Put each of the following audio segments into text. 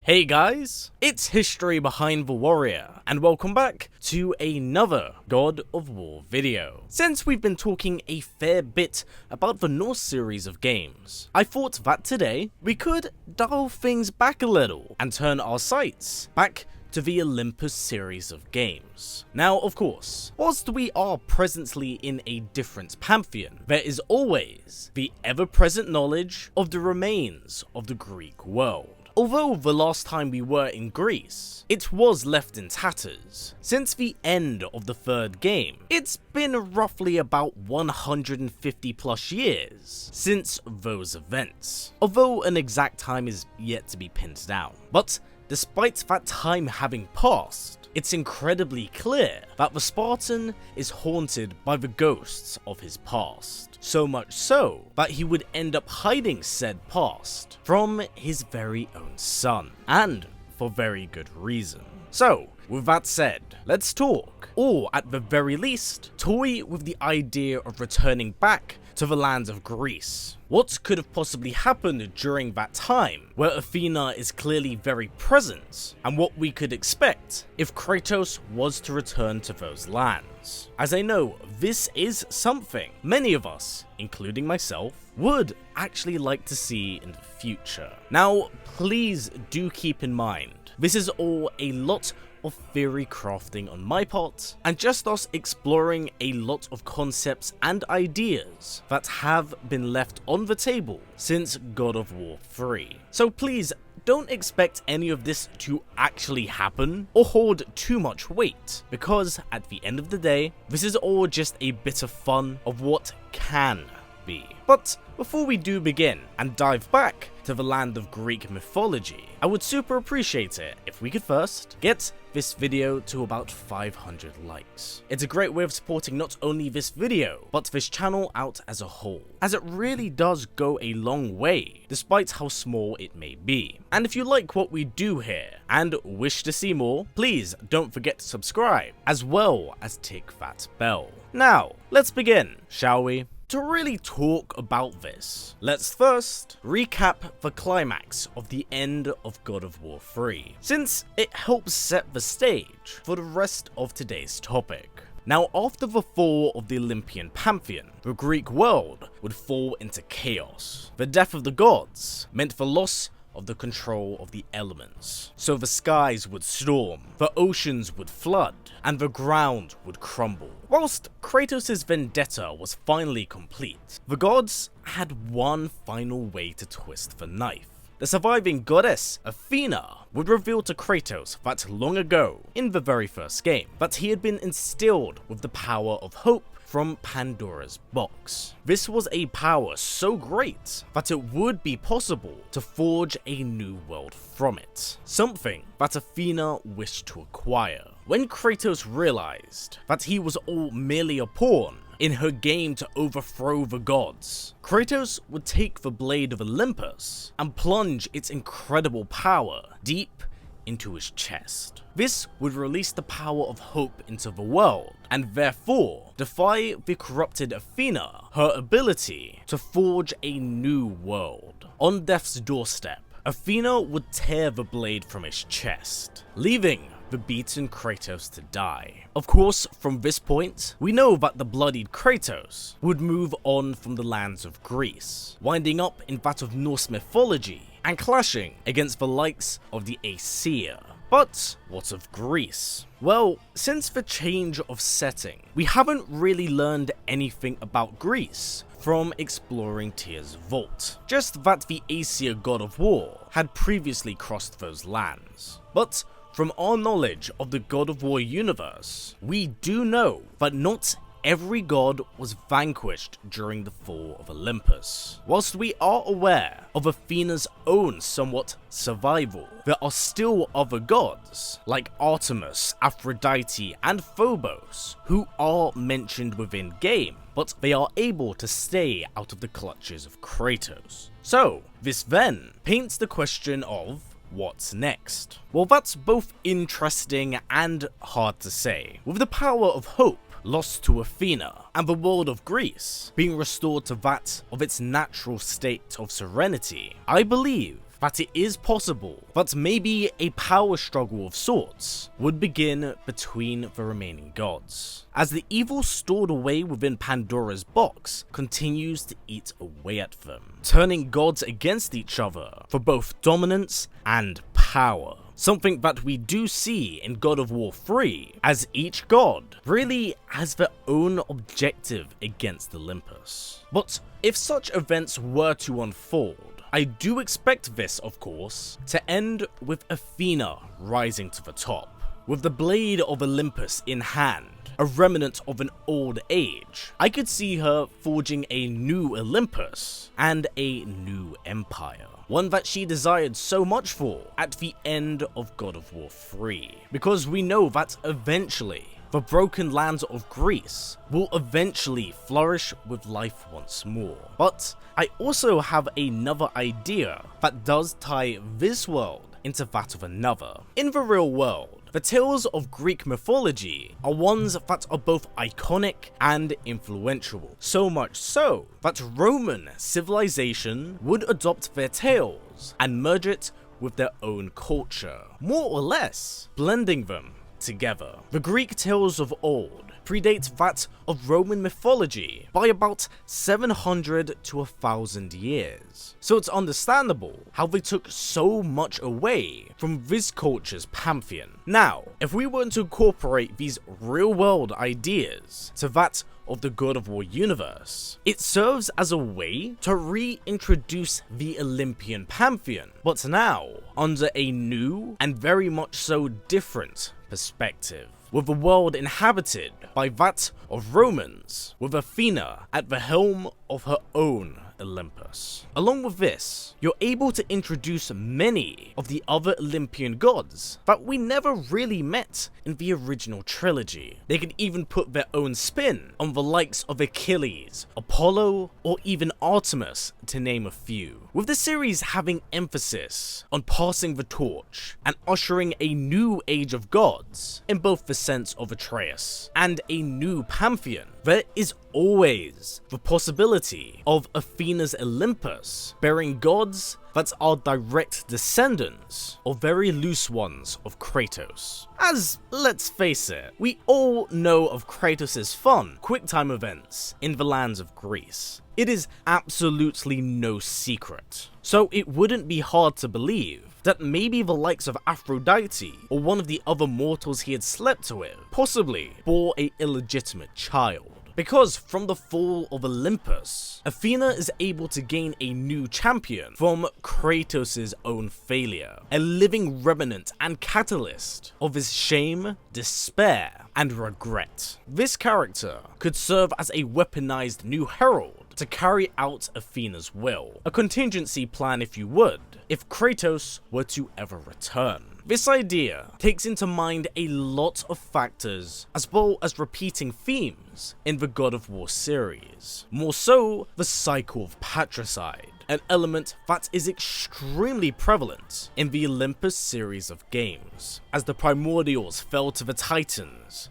Hey guys, it's History Behind the Warrior, and welcome back to another God of War video. Since we've been talking a fair bit about the Norse series of games, I thought that today we could dial things back a little and turn our sights back to the Olympus series of games. Now, of course, whilst we are presently in a different pantheon, there is always the ever-present knowledge of the remains of the Greek world. Although the last time we were in Greece, it was left in tatters. Since the end of the third game, it's been roughly about 150 plus years since those events, although an exact time is yet to be pinned down. But despite that time having passed, it's incredibly clear that the Spartan is haunted by the ghosts of his past. So much so that he would end up hiding said past from his very own son, and for very good reason. So, with that said, let's talk, or at the very least, toy with the idea of returning back to the lands of Greece. What could have possibly happened during that time, where Athena is clearly very present, and what we could expect if Kratos was to return to those lands. As I know, this is something many of us, including myself, would actually like to see in the future. Now, please do keep in mind, this is all a lot of theory crafting on my part, and just us exploring a lot of concepts and ideas that have been left on the table since God of War 3. So please don't expect any of this to actually happen or hold too much weight, because at the end of the day, this is all just a bit of fun of what can be. But before we do begin and dive back to the land of Greek mythology, I would super appreciate it if we could first get this video to about 500 likes. It's a great way of supporting not only this video, but this channel out as a whole, as it really does go a long way, despite how small it may be. And if you like what we do here, and wish to see more, please don't forget to subscribe, as well as tick that bell. Now, let's begin, shall we? To really talk about this, let's first recap the climax of the end of God of War 3, since it helps set the stage for the rest of today's topic. Now, after the fall of the Olympian pantheon, the Greek world would fall into chaos. The death of the gods meant the loss of the control of the elements. So the skies would storm, the oceans would flood, and the ground would crumble. Whilst Kratos' vendetta was finally complete, the gods had one final way to twist the knife. The surviving goddess, Athena, would reveal to Kratos that long ago, in the very first game, that he had been instilled with the power of hope from Pandora's box. This was a power so great that it would be possible to forge a new world from it, something that Athena wished to acquire. When Kratos realized that he was all merely a pawn in her game to overthrow the gods, Kratos would take the blade of Olympus and plunge its incredible power deep into his chest. This would release the power of hope into the world, and therefore defy the corrupted Athena her ability to forge a new world. On death's doorstep, Athena would tear the blade from his chest, leaving the beaten Kratos to die. Of course, from this point, we know that the bloodied Kratos would move on from the lands of Greece, winding up in that of Norse mythology and clashing against the likes of the Aesir. But what of Greece? Well, since the change of setting, we haven't really learned anything about Greece from exploring Tyr's vault, just that the Aesir god of war had previously crossed those lands. But from our knowledge of the God of War universe, we do know that not every god was vanquished during the fall of Olympus. Whilst we are aware of Athena's own somewhat survival, there are still other gods, like Artemis, Aphrodite, and Phobos, who are mentioned within game, but they are able to stay out of the clutches of Kratos. So, this then paints the question of, what's next? Well, that's both interesting and hard to say. With the power of hope lost to Athena, and the world of Greece being restored to that of its natural state of serenity, I believe that it is possible that maybe a power struggle of sorts would begin between the remaining gods, as the evil stored away within Pandora's box continues to eat away at them, turning gods against each other for both dominance and power. Something that we do see in God of War 3, as each god really has their own objective against Olympus. But if such events were to unfold, I do expect this, of course, to end with Athena rising to the top, with the blade of Olympus in hand, a remnant of an old age. I could see her forging a new Olympus and a new empire, one that she desired so much for at the end of God of War 3, because we know that eventually the broken lands of Greece will eventually flourish with life once more. But I also have another idea that does tie this world into that of another. In the real world, the tales of Greek mythology are ones that are both iconic and influential, so much so that Roman civilization would adopt their tales and merge it with their own culture, more or less blending them together. The Greek tales of old predate that of Roman mythology by about 700 to 1,000 years, so it's understandable how they took so much away from this culture's pantheon. Now, if we were to incorporate these real-world ideas to that of the God of War universe, it serves as a way to reintroduce the Olympian pantheon, but now under a new and very much so different perspective, with the world inhabited by that of Romans, with Athena at the helm of her own Olympus. Along with this, you're able to introduce many of the other Olympian gods that we never really met in the original trilogy. They can even put their own spin on the likes of Achilles, Apollo, or even Artemis, to name a few, with the series having emphasis on passing the torch and ushering a new age of gods in both the sense of Atreus and a new pantheon. There is always the possibility of Athena's Olympus bearing gods that are direct descendants or very loose ones of Kratos. As, let's face it, we all know of Kratos' fun, quick-time events in the lands of Greece. It is absolutely no secret, so it wouldn't be hard to believe that maybe the likes of Aphrodite or one of the other mortals he had slept with possibly bore an illegitimate child. Because from the fall of Olympus, Athena is able to gain a new champion from Kratos' own failure, a living remnant and catalyst of his shame, despair, and regret. This character could serve as a weaponized new herald to carry out Athena's will, a contingency plan if you would, if Kratos were to ever return. This idea takes into mind a lot of factors as well as repeating themes in the God of War series, more so the cycle of patricide, an element that is extremely prevalent in the Olympus series of games. As the primordials fell to the Titans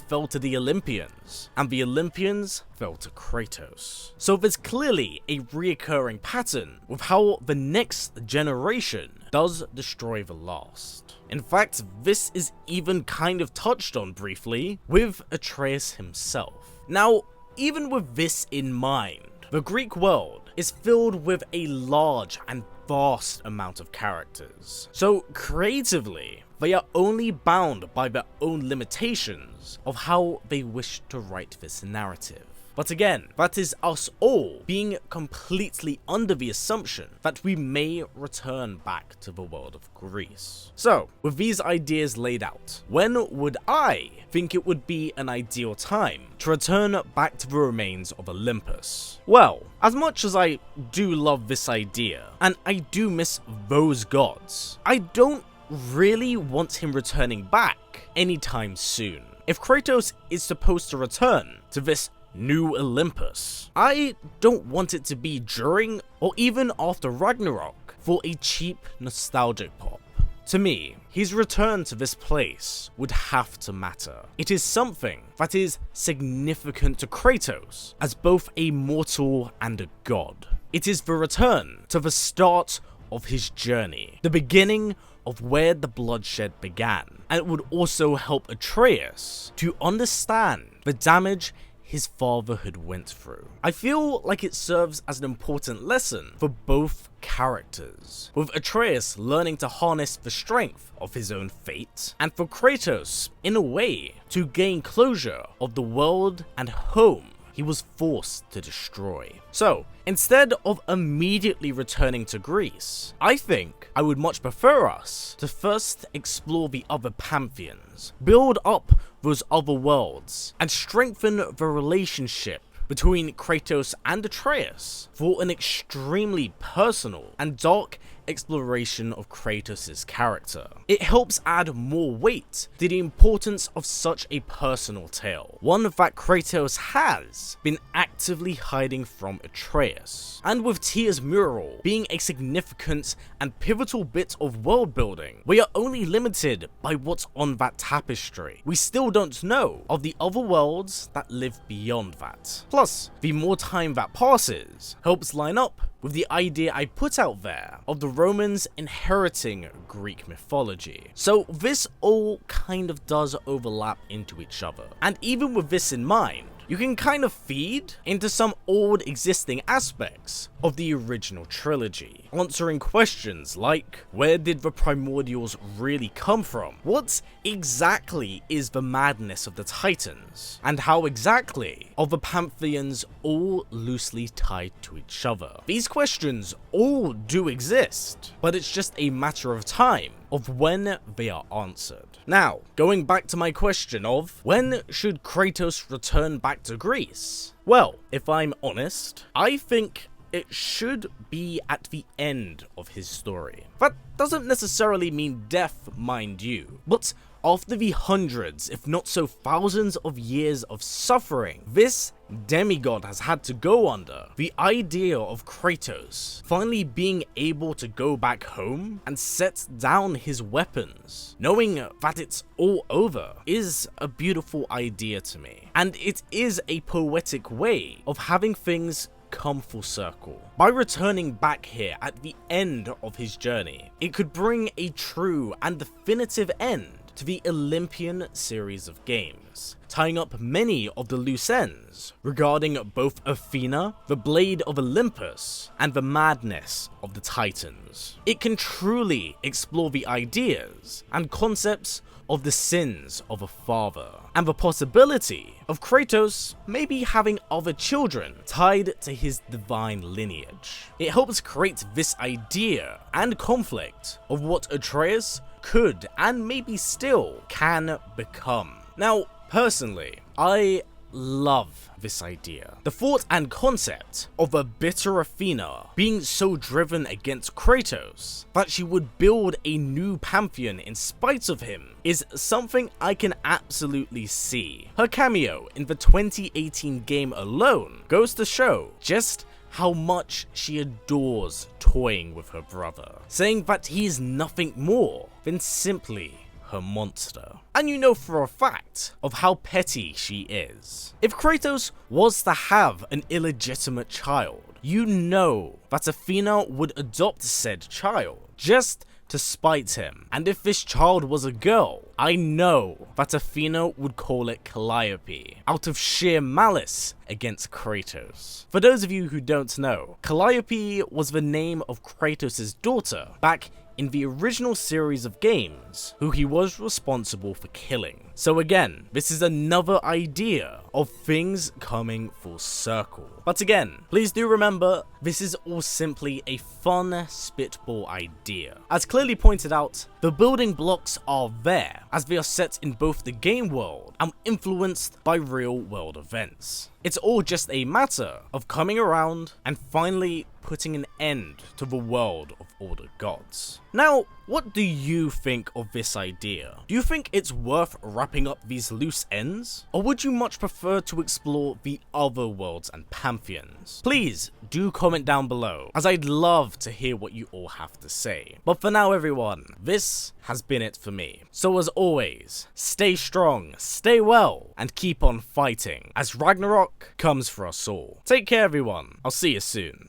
fell to the Olympians, and the Olympians fell to Kratos. So there's clearly a reoccurring pattern with how the next generation does destroy the last. In fact, this is even kind of touched on briefly with Atreus himself. Now, even with this in mind, the Greek world is filled with a large and vast amount of characters. So creatively, they are only bound by their own limitations of how they wish to write this narrative. But again, that is us all being completely under the assumption that we may return back to the world of Greece. So, with these ideas laid out, when would I think it would be an ideal time to return back to the remains of Olympus? Well, as much as I do love this idea, and I do miss those gods, I don't really want him returning back anytime soon. If Kratos is supposed to return to this new Olympus, I don't want it to be during or even after Ragnarok for a cheap nostalgic pop. To me, his return to this place would have to matter. It is something that is significant to Kratos as both a mortal and a god. It is the return to the start of his journey, the beginning of where the bloodshed began, and it would also help Atreus to understand the damage his fatherhood went through. I feel like it serves as an important lesson for both characters, with Atreus learning to harness the strength of his own fate, and for Kratos, in a way, to gain closure of the world and home he was forced to destroy. So, instead of immediately returning to Greece, I think I would much prefer us to first explore the other pantheons, build up those other worlds, and strengthen the relationship between Kratos and Atreus for an extremely personal and dark exploration of Kratos' character. It helps add more weight to the importance of such a personal tale, one that Kratos has been actively hiding from Atreus. And with Tyr's mural being a significant and pivotal bit of world building, we are only limited by what's on that tapestry. We still don't know of the other worlds that live beyond that. Plus, the more time that passes helps line up with the idea I put out there of the Romans inheriting Greek mythology. So this all kind of does overlap into each other. And even with this in mind, you can kind of feed into some old existing aspects of the original trilogy, answering questions like, where did the primordials really come from? What exactly is the madness of the Titans? And how exactly are the pantheons all loosely tied to each other? These questions all do exist, but it's just a matter of time of when they are answered. Now, going back to my question of when should Kratos return back to Greece? Well, if I'm honest, I think it should be at the end of his story. That doesn't necessarily mean death, mind you, but after the hundreds, if not so thousands of years of suffering this demigod has had to go under, the idea of Kratos finally being able to go back home and set down his weapons, knowing that it's all over, is a beautiful idea to me. And it is a poetic way of having things come full circle. By returning back here at the end of his journey, it could bring a true and definitive end to the Olympian series of games, tying up many of the loose ends regarding both Athena, the Blade of Olympus, and the madness of the Titans. It can truly explore the ideas and concepts of the sins of a father, and the possibility of Kratos maybe having other children tied to his divine lineage. It helps create this idea and conflict of what Atreus could and maybe still can become. Now, personally, I love this idea. The thought and concept of a bitter Athena being so driven against Kratos that she would build a new pantheon in spite of him is something I can absolutely see. Her cameo in the 2018 game alone goes to show just how much she adores toying with her brother, saying that he is nothing more than simply her monster. And you know for a fact of how petty she is. If Kratos was to have an illegitimate child, you know that Athena would adopt said child just to spite him. And if this child was a girl, I know that Athena would call it Calliope, out of sheer malice against Kratos. For those of you who don't know, Calliope was the name of Kratos' daughter back in the original series of games, who he was responsible for killing. So again, this is another idea of things coming full circle. But again, please do remember, this is all simply a fun spitball idea. As clearly pointed out, the building blocks are there, as they are set in both the game world and influenced by real world events. It's all just a matter of coming around and finally putting an end to the world of all the gods. Now, what do you think of this idea? Do you think it's worth wrapping up these loose ends? Or would you much prefer to explore the other worlds and pantheons? Please do comment down below, as I'd love to hear what you all have to say. But for now everyone, this has been it for me. So as always, stay strong, stay well, and keep on fighting, as Ragnarok comes for us all. Take care everyone, I'll see you soon.